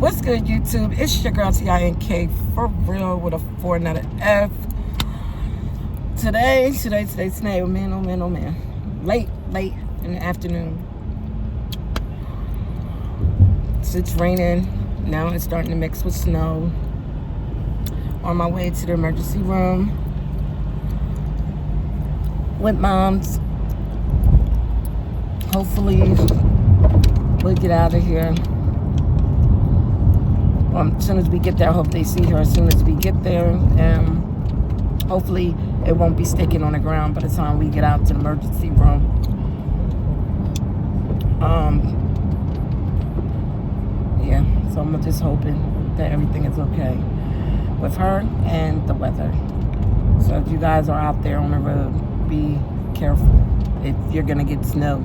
What's good, YouTube? It's your girl Tink for real with a 4 not an F. Today, oh man. Late in the afternoon. So it's raining. Now it's starting to mix with snow. On my way to the emergency room with moms. Hopefully, we'll get out of here. As soon as we get there, I hope they see her as soon as we get there. And hopefully it won't be sticking on the ground by the time we get out to the emergency room. Yeah, so I'm just hoping that everything is okay with her and the weather. So if you guys are out there on the road, be careful. If you're going to get snow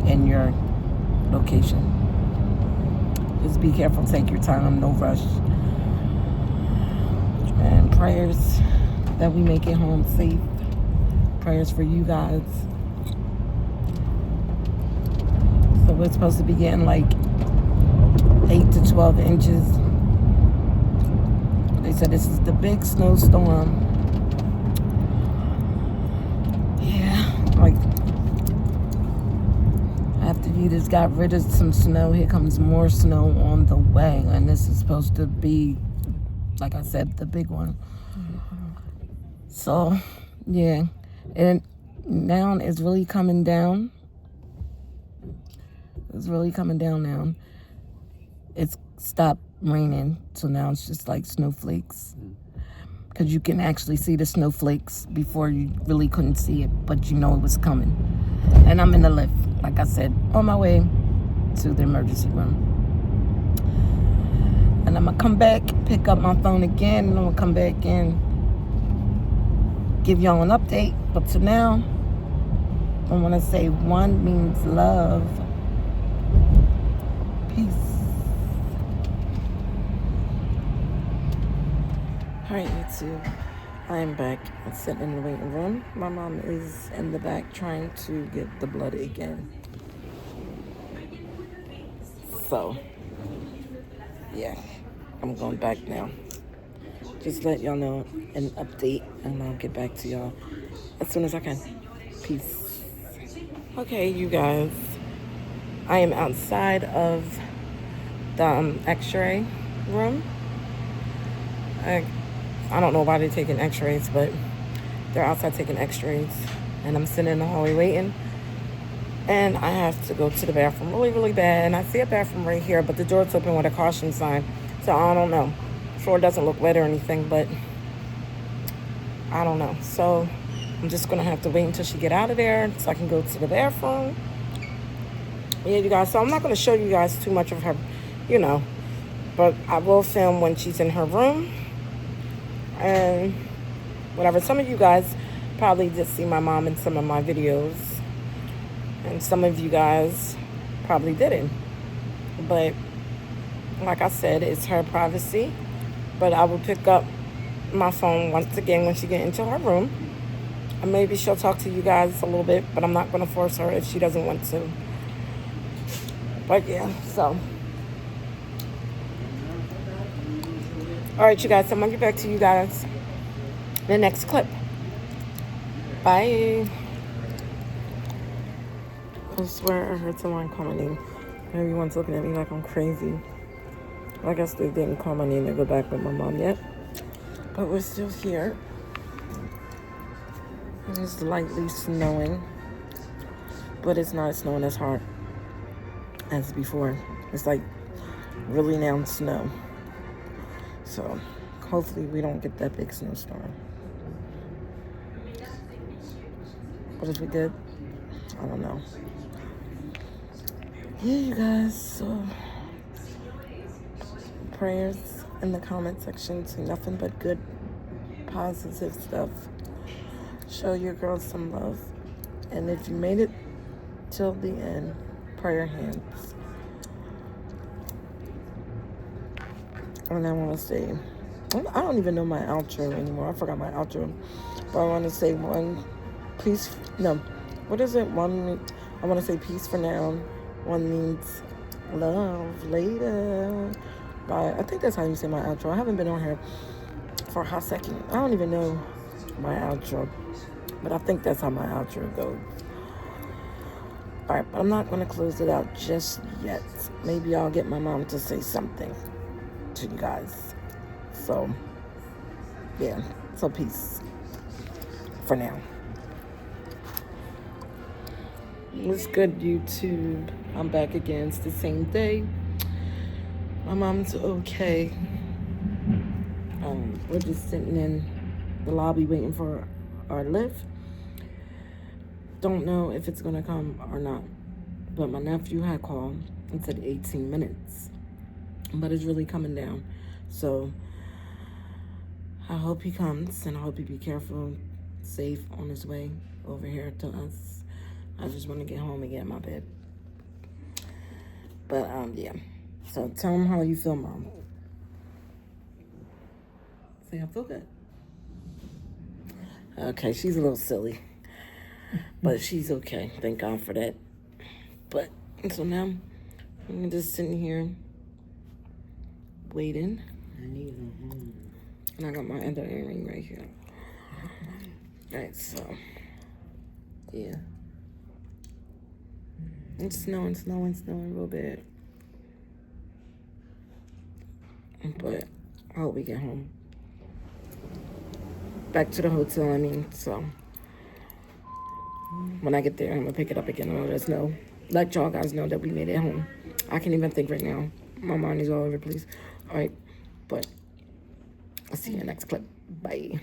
in your location. Just be careful, take your time, no rush. And prayers that we make it home safe. Prayers for you guys. So we're supposed to be getting like 8 to 12 inches. They said this is the big snowstorm. Yeah, like after you just got rid of some snow, here comes more snow on the way. And this is supposed to be, like I said, the big one. So, yeah. And now it's really coming down. It's really coming down now. It's stopped raining. So now it's just like snowflakes. Because you can actually see the snowflakes before you really couldn't see it. But you know it was coming. And I'm in the lift, like I said, on my way to the emergency room. And I'm going to come back, pick up my phone again, and I'm going to come back and give y'all an update. But to now, I want to say one means love. Peace. All right, YouTube. I am back. I'm sitting in the waiting room. My mom is in the back trying to get the blood again. So, yeah, I'm going back now. Just let y'all know an update, and I'll get back to y'all as soon as I can. Peace. Okay, you guys. I am outside of the x-ray room. I don't know why they're taking x-rays, but they're outside taking x-rays. And I'm sitting in the hallway waiting. And I have to go to the bathroom really, really bad. And I see a bathroom right here, but the door's open with a caution sign. So I don't know. Floor doesn't look wet or anything, but I don't know. So I'm just going to have to wait until she get out of there so I can go to the bathroom. Yeah, you guys. So I'm not going to show you guys too much of her, But I will film when she's in her room. And whatever. Some of you guys probably did see my mom in some of my videos. And some of you guys probably didn't. But like I said, it's her privacy. But I will pick up my phone once again when she get into her room. And maybe she'll talk to you guys a little bit. But I'm not going to force her if she doesn't want to. But yeah, so. All right, you guys, I'm going to get back to you guys in the next clip. Bye. I swear I heard someone commenting. Everyone's looking at me like I'm crazy. I guess they didn't call my name to go back with my mom yet. But we're still here. It's lightly snowing. But it's not snowing as hard as before. It's like really now snow. So, hopefully we don't get that big snowstorm. But if we did, I don't know. Yeah, you guys, so prayers in the comment section to nothing but good, positive stuff. Show your girls some love. And if you made it till the end, prayer hands. And I want to say, I don't even know my outro anymore. I forgot my outro. But I want to say I want to say peace for now. One means Love later. Bye. I think that's how you say my outro. I haven't been on here for a hot second. I don't even know my outro, but I think that's how my outro goes. All right, but I'm not going to close it out just yet. Maybe I'll get my mom to say something to you guys. So, yeah. So, peace for now. What's good, YouTube? I'm back again. It's the same day. My mom's okay. We're just sitting in the lobby waiting for our lift. Don't know if it's gonna come or not, but my nephew had called and said 18 minutes, but it's really coming down. So I hope he comes, and I hope he be careful, safe on his way over here to us. I just want to get home and get in my bed. But yeah. So tell him how you feel, Mom. Say I feel good. Okay, she's a little silly, but she's okay. Thank God for that. But so now I'm just sitting here waiting. And I got my other earring right here. Alright, so yeah. It's snowing a little bit. But I hope we get home. Back to the hotel, I mean, so when I get there, I'm gonna pick it up again and let us know. Let y'all guys know that we made it home. I can't even think right now. My mind is all over the place. Alright, but I'll see you in the next clip. Bye.